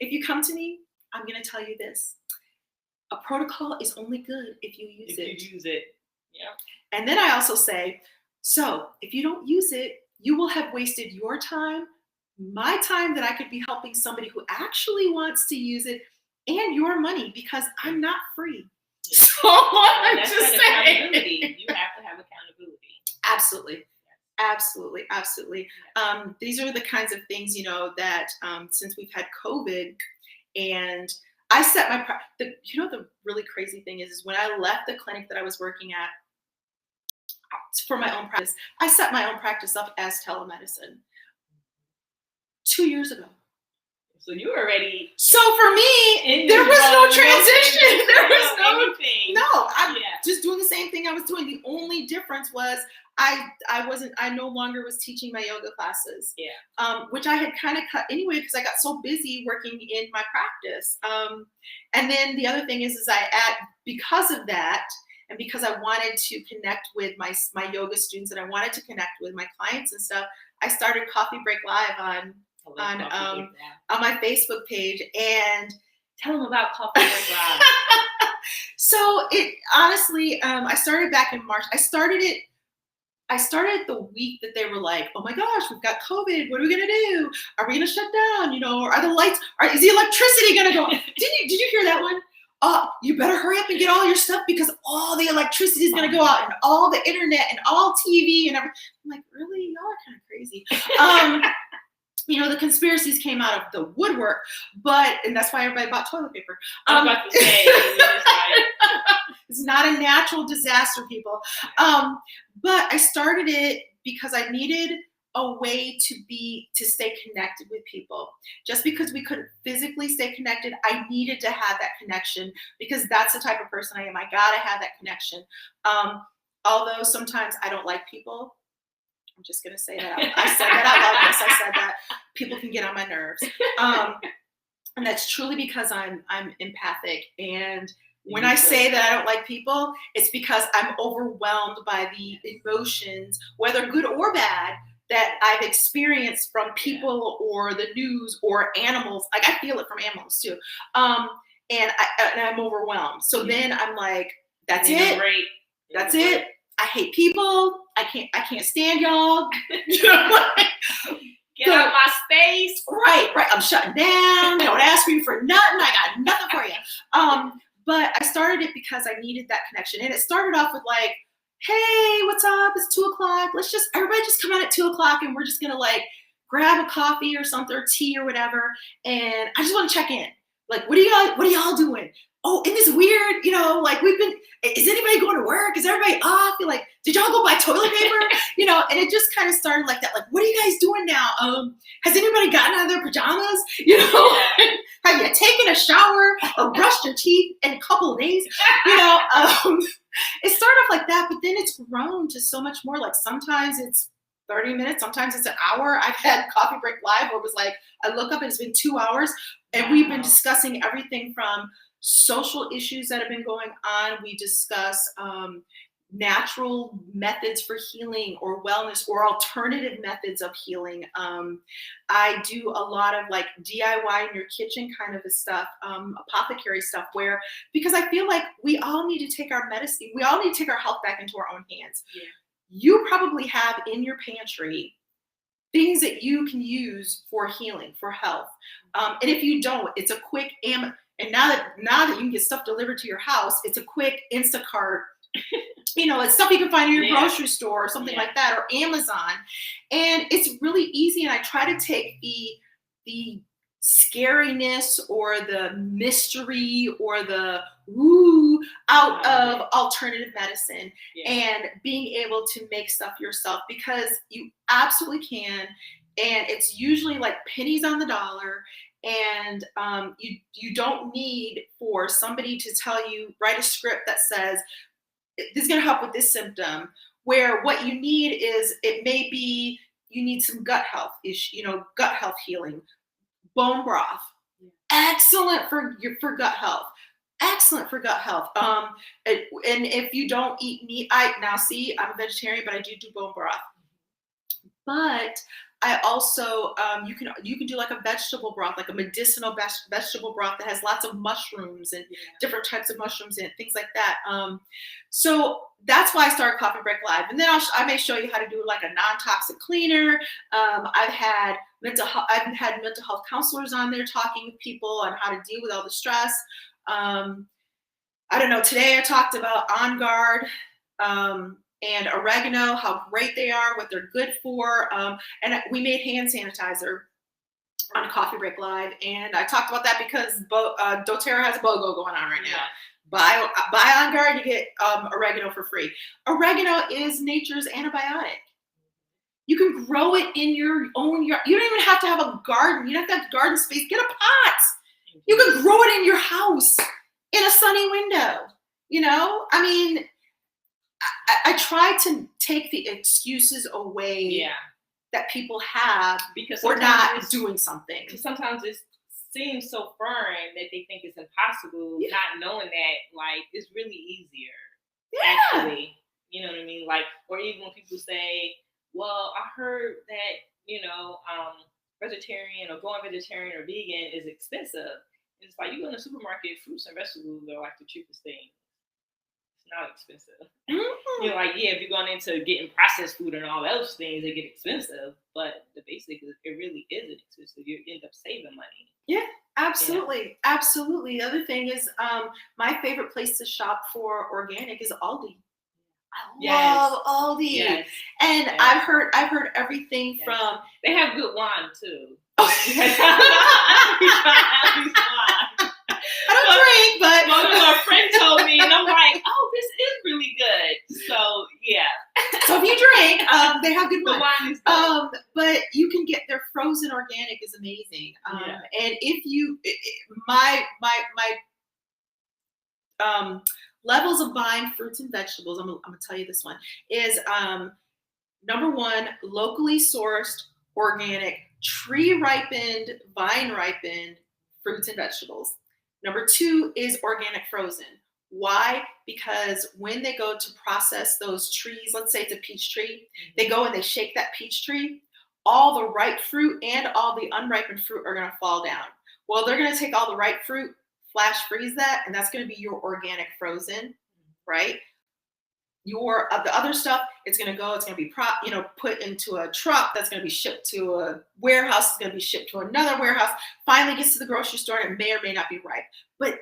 If you come to me, I'm going to tell you this. A protocol is only good if you use it. And then I also say, so if you don't use it, you will have wasted your time, my time that I could be helping somebody who actually wants to use it, and your money, because I'm not free. So I'm just saying. You have to have accountability. Absolutely. These are the kinds of things, that since we've had COVID, and I set the really crazy thing is when I left the clinic that I was working at for my own practice, I set my own practice up as telemedicine 2 years ago. So you were already... So for me, there was no transition. There was anything. No, I'm just doing the same thing I was doing. The only difference was I no longer was teaching my yoga classes, which I had kind of cut anyway because I got so busy working in my practice. And then the other thing is because of that, and because I wanted to connect with my yoga students, and I wanted to connect with my clients and stuff, I started Coffee Break Live on my Facebook page. And tell them about Coffee Break Live. So it honestly, I started back in March. I started the week that they were like, oh my gosh, we've got COVID. What are we going to do? Are we going to shut down? Or are the lights, is the electricity going to go? Did you hear that one? You better hurry up and get all your stuff because all the electricity is going to go out, and all the internet and all TV and everything. I'm like, really? Y'all are kind of crazy. The conspiracies came out of the woodwork, and that's why everybody bought toilet paper. I was about to say, it's not a natural disaster, people. But I started it because I needed a way to stay connected with people. Just because we couldn't physically stay connected, I needed to have that connection because that's the type of person I am. I gotta have that connection. Although sometimes I don't like people, I'm just going to say that. I said that out loud. Yes, I said that. People can get on my nerves. And that's truly because I'm empathic. And when I say that I don't like people, it's because I'm overwhelmed by the emotions, whether good or bad, that I've experienced from people or the news or animals. Like I feel it from animals too. And I'm overwhelmed. So then I'm like, that's it. That's it. I hate people. I can't stand y'all. Get out my space. Right. I'm shutting down. Don't ask me for nothing. I got nothing for you. But I started it because I needed that connection. And it started off with like, hey, what's up? It's 2:00. Everybody just come out at 2:00 and we're just going to like grab a coffee or something or tea or whatever. And I just want to check in. Like, what are y'all doing? Oh, isn't this weird? Like is anybody going to work? Is everybody off? You're like, did y'all go buy toilet paper? And it just kind of started like that. Like, what are you guys doing now? Has anybody gotten out of their pajamas? Have you taken a shower or brushed your teeth in a couple of days? It started off like that, but then it's grown to so much more. Like sometimes it's 30 minutes, sometimes it's an hour. I've had Coffee Break Live where it was like, I look up and it's been 2 hours and we've been discussing everything from social issues that have been going on. We discuss natural methods for healing or wellness or alternative methods of healing. I do a lot of like DIY in your kitchen kind of stuff, apothecary stuff because I feel like we all need to take our medicine, we all need to take our health back into our own hands. Yeah. You probably have in your pantry things that you can use for healing, for health. And if you don't, it's a quick and now that you can get stuff delivered to your house, it's a quick Instacart. It's stuff you can find in your grocery store or something like that, or Amazon. And it's really easy. And I try to take the scariness or the mystery or the woo out of alternative medicine and being able to make stuff yourself, because you absolutely can. And it's usually like pennies on the dollar. And you don't need for somebody to tell you, write a script that says, this is going to help with this symptom, where what you need is, it may be, you need some gut health gut health healing, bone broth, excellent for gut health. Excellent for gut health. And if you don't eat meat, I'm a vegetarian, but I do bone broth. But I also, you can do like a vegetable broth, like a medicinal vegetable broth that has lots of mushrooms and different types of mushrooms in it, things like that. So that's why I started Coffee Break Live. And then I may show you how to do like a non-toxic cleaner. I've had mental health counselors on there talking with people on how to deal with all the stress. I don't know, today I talked about On Guard, and oregano, how great they are, what they're good for. And we made hand sanitizer on Coffee Break Live. And I talked about that because doTERRA has a BOGO going on right now. Buy On Guard, you get oregano for free. Oregano is nature's antibiotic. You can grow it in your own yard. You don't even have to have a garden. You don't have to have garden space. Get a pot. You can grow it in your house in a sunny window. I mean, I try to take the excuses away that people have because for not doing something. Because sometimes it seems so foreign that they think it's impossible, not knowing that like it's really easier. Actually, you know what I mean? Like, or even when people say, "Well, I heard that vegetarian or going vegetarian or vegan is expensive." It's like you go in the supermarket, fruits and vegetables are like the cheapest thing. Not expensive. Mm-hmm. If you're going into getting processed food and all those things, they get expensive. But the basic, it really isn't expensive. You end up saving money. Yeah, absolutely, absolutely. The other thing is, my favorite place to shop for organic is Aldi. I love Aldi, and I've heard everything from. They have good wine too. I don't drink, but a friend told me, and I'm like, oh, this is really good. So So if you drink, they have good wine. The wine is good. But you can get their frozen organic is amazing. And if you, my levels of buying fruits and vegetables, I'm gonna tell you this one is number one, locally sourced, organic, tree ripened, vine ripened fruits and vegetables. Number two is organic frozen. Why? Because when they go to process those trees, let's say it's a peach tree, they go and they shake that peach tree, all the ripe fruit and all the unripened fruit are going to fall down. Well, they're going to take all the ripe fruit, flash freeze that, and that's going to be your organic frozen, right? Your the other stuff, it's going to be put into a truck that's going to be shipped to a warehouse, it's going to be shipped to another warehouse, finally gets to the grocery store, and it may or may not be ripe. But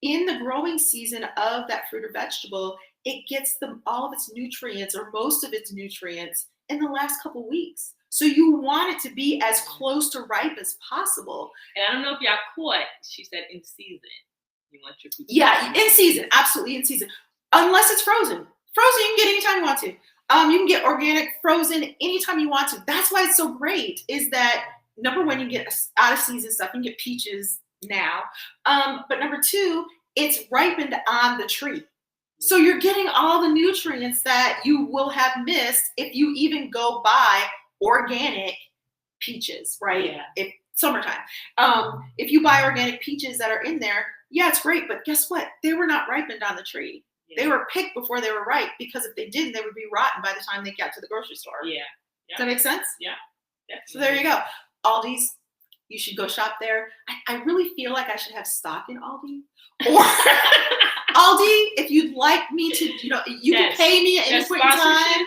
in the growing season of that fruit or vegetable, it gets all of its nutrients or most of its nutrients in the last couple weeks. So you want it to be as close to ripe as possible. And I don't know if y'all caught, she said in season. You want your fruit. Yeah, in season, absolutely in season. Unless it's frozen. Frozen, you can get anytime you want to. You can get organic frozen anytime you want to. That's why it's so great, is that number one, you can get out of season stuff. You can get peaches now. But number two, it's ripened on the tree. So you're getting all the nutrients that you will have missed if you even go buy organic peaches, right? Yeah. If summertime. If you buy organic peaches that are in there, yeah, it's great. But guess what? They were not ripened on the tree. They were picked before they were ripe, because if they didn't, they would be rotten by the time they got to the grocery store. Yeah. Does that make sense? Yeah. Definitely. So there you go. Aldi's, you should go shop there. I really feel like I should have stock in Aldi. Or Aldi, if you'd like me to, you can pay me at any point in time.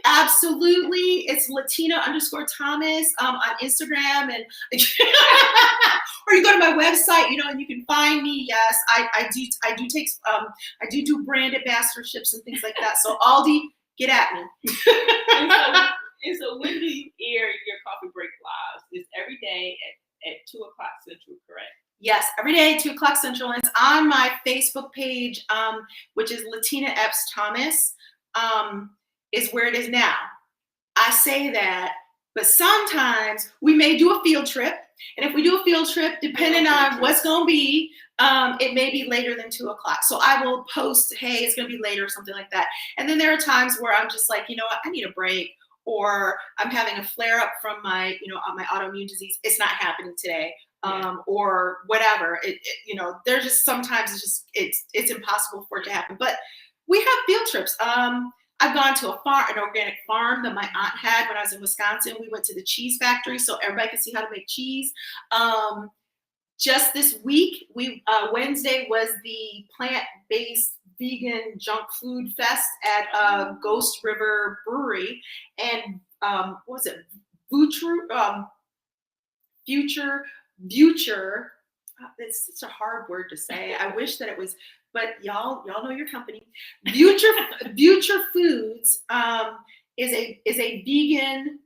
Absolutely. It's LaTina_Thomas on Instagram, and or you go to my website, and you can find me. Yes, I do brand ambassadorships and things like that. So Aldi, get at me. And so when do you air your coffee break lives? It's every day at 2:00 Central, correct? Yes, every day at 2:00 Central. And it's on my Facebook page, which is LaTina Thomas, is where it is now. I say that, but sometimes we may do a field trip. And if we do a field trip, depending on what's going to be, it may be later than 2:00. So I will post, hey, it's going to be later or something like that. And then there are times where I'm just like, you know what, I need a break. Or I'm having a flare up from my autoimmune disease. It's not happening today. Or whatever. There's just sometimes it's impossible for it to happen. But we have field trips. I've gone to an organic farm that my aunt had when I was in Wisconsin. We went to the cheese factory so everybody could see how to make cheese. Just this week, Wednesday was the plant-based vegan junk food fest at Ghost River Brewery, and what was it? Future. It's a hard word to say. I wish that it was, but y'all know your company. Future Foods is a vegan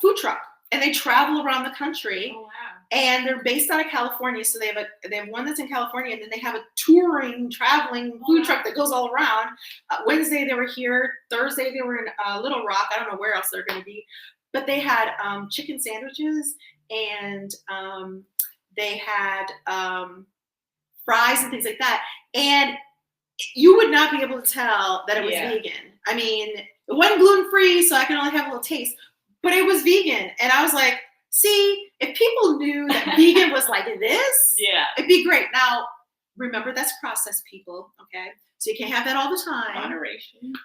food truck, and they travel around the country. Oh, wow. And they're based out of California, so they have one that's in California, and then they have a touring, traveling food truck that goes all around. Wednesday they were here. Thursday they were in Little Rock. I don't know where else they're going to be, but they had chicken sandwiches, and they had fries and things like that. And you would not be able to tell that it was vegan. I mean, it wasn't gluten-free, so I can only have a little taste, but it was vegan, and I was like, see, if people knew that vegan was like this, it'd be great. Now, remember, that's processed, people, okay? So you can't have that all the time.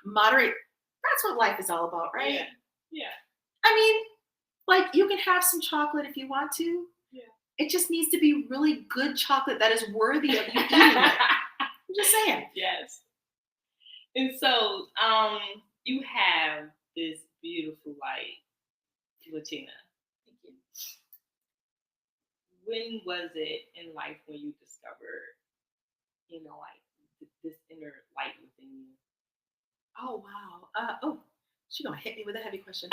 Moderate. That's what life is all about, right? Yeah. I mean, like, you can have some chocolate if you want to. Yeah. It just needs to be really good chocolate that is worthy of you eating it. I'm just saying. Yes. And so, you have this beautiful light, LaTina. When was it in life when you discovered, this inner light within you? Oh, wow. She's going to hit me with a heavy question.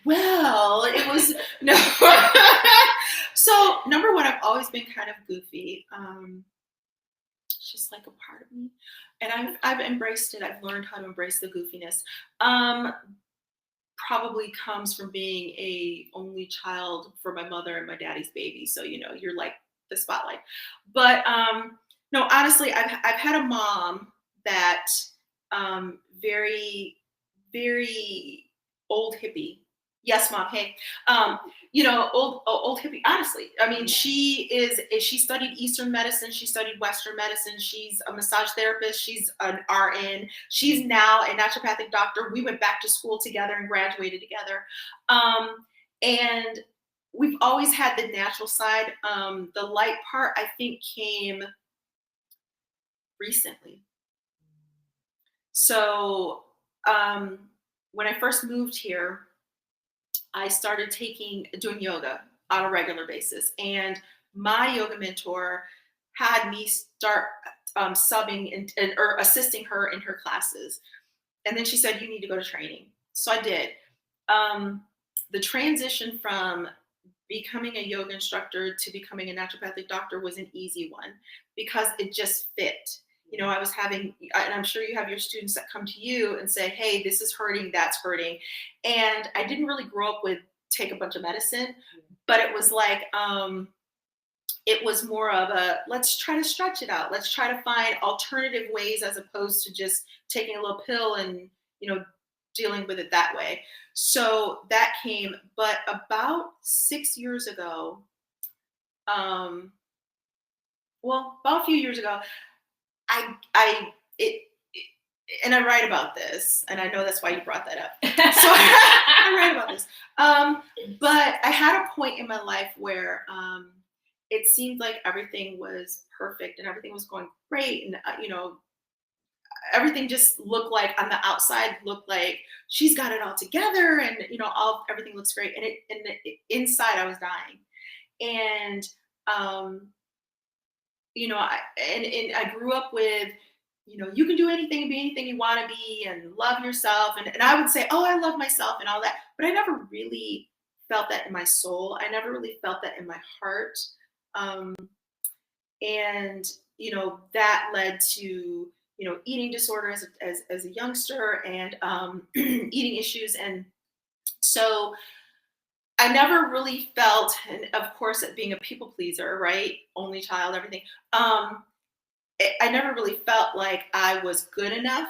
Well, it was, no. So, number one, I've always been kind of goofy. It's just like a part of me. And I've embraced it. I've learned how to embrace the goofiness. Probably comes from being a only child for my mother and my daddy's baby. So, you're like the spotlight. But no, honestly, I've had a mom that very, very old hippie. Yes, mom. Hey, old hippie. Honestly, I mean, she studied Eastern medicine. She studied Western medicine. She's a massage therapist. She's an RN. She's now a naturopathic doctor. We went back to school together and graduated together. And we've always had the natural side. The light part, I think, came recently. So when I first moved here, I started doing yoga on a regular basis. And my yoga mentor had me start subbing or assisting her in her classes. And then she said, you need to go to training. So I did. The transition from becoming a yoga instructor to becoming a naturopathic doctor was an easy one because it just fit. I was having, and I'm sure you have your students that come to you and say, hey, this is hurting, that's hurting. And I didn't really grow up with take a bunch of medicine, but it was like, it was more of a, let's try to stretch it out. Let's try to find alternative ways as opposed to just taking a little pill and, dealing with it that way. So that came, but about 6 years ago, about a few years ago, and I write about this, and I know that's why you brought that up. So I write about this. But I had a point in my life where it seemed like everything was perfect and everything was going great, and everything just looked like on the outside looked like she's got it all together, and everything looks great, and inside I was dying, and I grew up with, you can do anything and be anything you want to be and love yourself. And I would say, oh, I love myself and all that. But I never really felt that in my soul. I never really felt that in my heart. That led to, eating disorder as a youngster and eating issues. And so I never really felt, and of course, being a people pleaser, right? Only child, everything. I never really felt like I was good enough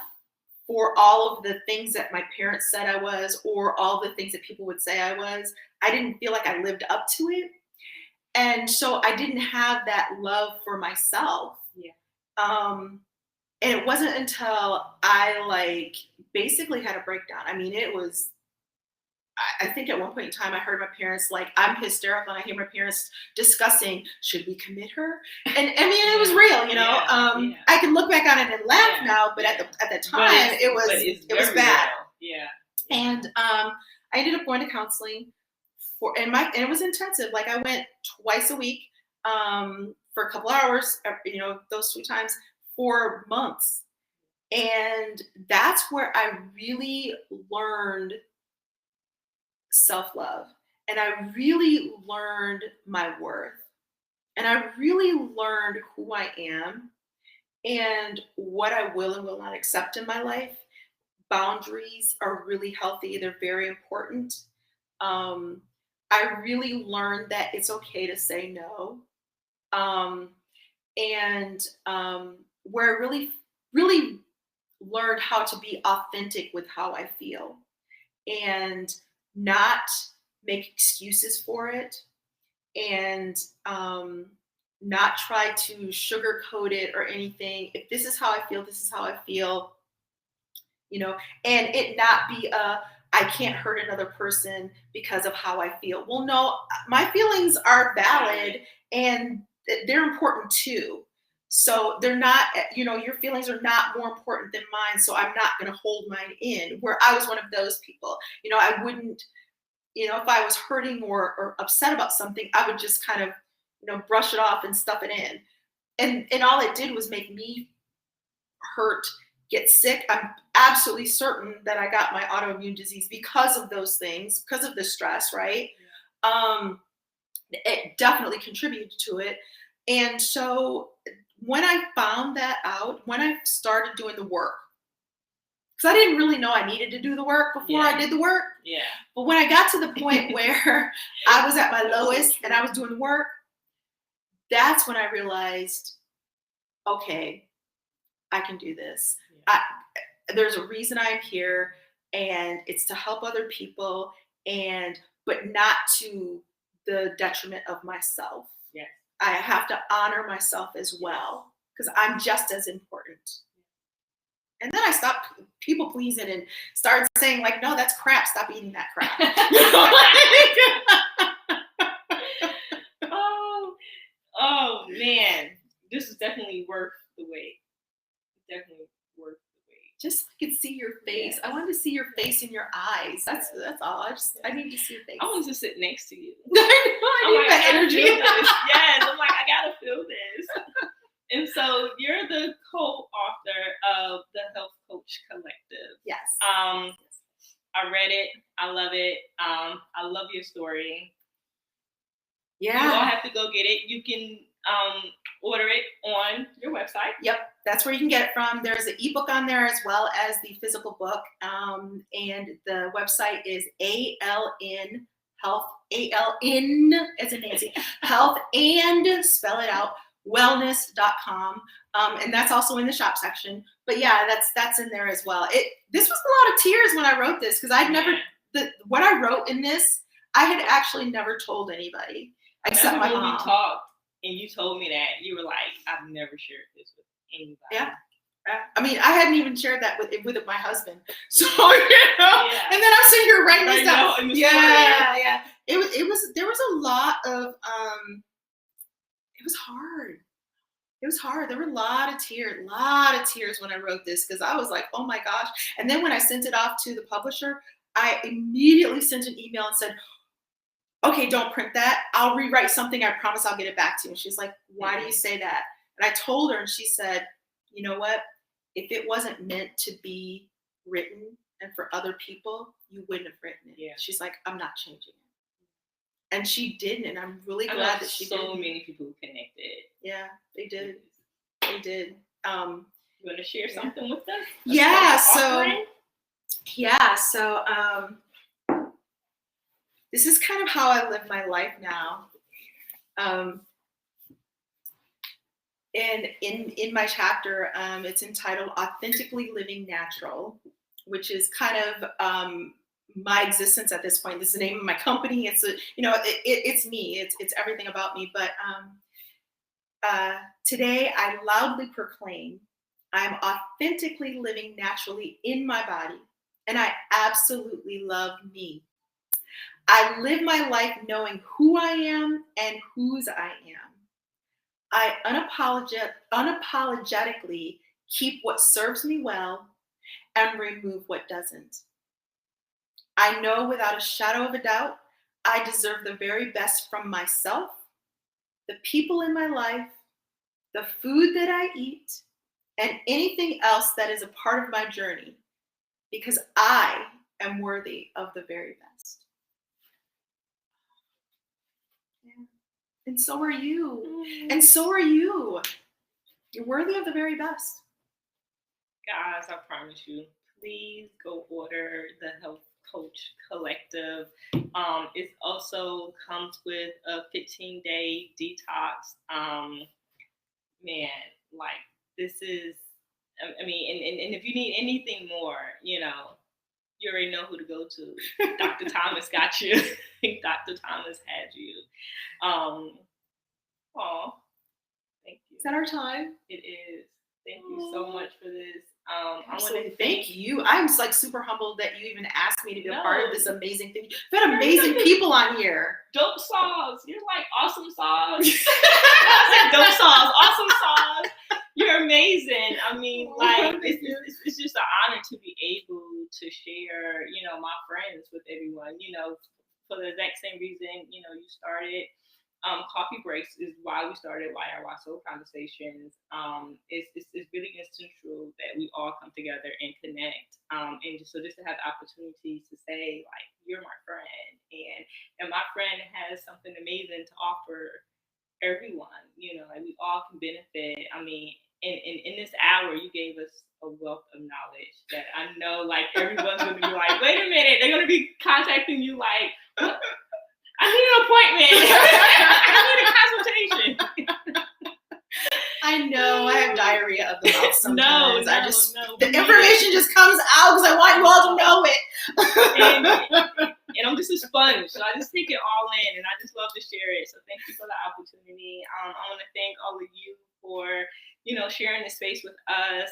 for all of the things that my parents said I was, or all the things that people would say I was. I didn't feel like I lived up to it. And so I didn't have that love for myself. Yeah. And it wasn't until I basically had a breakdown. I mean, it was, I think at one point in time, I heard my parents, I'm hysterical, and I hear my parents discussing, should we commit her? And I mean, it was real, I can look back on it and laugh now, but at the time, it was bad. Real. Yeah. And I ended up going to counseling and it was intensive. I went twice a week for a couple hours, those 2 times for months. And that's where I really learned self-love, and I really learned my worth, and I really learned who I am and what I will and will not accept in my life. Boundaries are really healthy. They're very important. I really learned that it's okay to say no. Where I really, really learned how to be authentic with how I feel and not make excuses for it, and not try to sugarcoat it or anything. If this is how I feel, this is how I feel, and it not be I can't hurt another person because of how I feel. Well, no, my feelings are valid and they're important too. So they're not, your feelings are not more important than mine. So I'm not going to hold mine in, where I was one of those people. I wouldn't, if I was hurting or upset about something, I would just kind of, brush it off and stuff it in. And all it did was make me hurt, get sick. I'm absolutely certain that I got my autoimmune disease because of those things, because of the stress, right? It definitely contributed to it. And so when I found that out, when I started doing the work, because I didn't really know I needed to do the work before I did the work. Yeah. But when I got to the point where I was at my lowest and I was doing the work, that's when I realized, okay, I can do this. there's a reason I'm here, and it's to help other people, but not to the detriment of myself. Yes. I have to honor myself as well, because I'm just as important. And then I stopped people pleasing and started saying, like, no, that's crap. Stop eating that crap. Oh man, this is definitely worth the wait. Definitely worth the wait. Just so I could see your face. Yes. I wanted to see your face in your eyes. That's all. I need to see your face. I want to sit next to you. I need that energy. Yes, I'm like, I gotta feel this. And so you're the co-author of the Health Coach Collective. Yes. I read it. I love it. I love your story. Yeah. You all have to go get it. You can order it on your website. Yep, that's where you can get it from. There's an ebook on there as well as the physical book. And the website is ALN Health, ALN as in Nancy, Health and spell it out, wellness.com. And that's also in the shop section. But yeah, that's in there as well. This was a lot of tears when I wrote this, because what I wrote in this, I had actually never told anybody except my mom. When we talked and you told me that, you were like, I've never shared this with anybody. Yeah. I mean, I hadn't even shared that with my husband. So, you know, yeah. And then I'm sitting here writing this down. Yeah. There was a lot of, it was hard. It was hard. There were a lot of tears when I wrote this, because I was like, oh my gosh. And then when I sent it off to the publisher, I immediately sent an email and said, okay, don't print that. I'll rewrite something. I promise I'll get it back to you. And she's like, why do you say that? And I told her, and she said, you know what? If it wasn't meant to be written and for other people, you wouldn't have written it. Yeah. She's like, I'm not changing it. And she didn't, and I'm really glad that she did. So many people connected. Yeah, they did. They did. You want to share something with us? Yeah. So this is kind of how I live my life now. And in my chapter, it's entitled Authentically Living Natural, which is kind of my existence at this point. This is the name of my company. It's it's me. It's everything about me. But today I loudly proclaim I'm authentically living naturally in my body, and I absolutely love me. I live my life knowing who I am and whose I am. I unapologetically keep what serves me well and remove what doesn't. I know without a shadow of a doubt, I deserve the very best from myself, the people in my life, the food that I eat, and anything else that is a part of my journey, because I am worthy of the very best. Yeah. And so are you. And so are you. You're worthy of the very best. Guys, I promise you, please go order the Health Coach Collective. It also comes with a 15-day detox. Man, like, this is, I mean, and if you need anything more, you already know who to go to. Dr. Thomas got you. Dr. Thomas had you. Thank you. Is that our time? It is. Thank you so much for this. I want to thank you. I'm like super humbled that you even asked me to be a part of this amazing thing. You've got amazing people on here. Dope sauce. You're like awesome sauce. Dope sauce. Awesome sauce. You're amazing. I mean, like, it's just an honor to be able to share, my friends with everyone, for the exact same reason, you started. Coffee breaks is why we started YIY Soul Conversations. It's really essential that we all come together and connect. And just to have the opportunity to say, like, you're my friend, and my friend has something amazing to offer everyone. Like, we all can benefit. I mean, in this hour, you gave us a wealth of knowledge that I know, like, everyone's going to be like, wait a minute, they're going to be contacting you like, what? I need an appointment. I need a consultation. I know. I have diarrhea. of the mouth sometimes. The information just comes out because I want you all to know it. And I'm just a sponge, so I just take it all in, and I just love to share it. So thank you for the opportunity. I want to thank all of you for, sharing the space with us.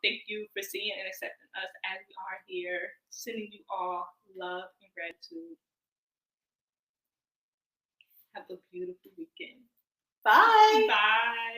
Thank you for seeing and accepting us as we are here. Sending you all love and gratitude. Have a beautiful weekend. Bye. Bye.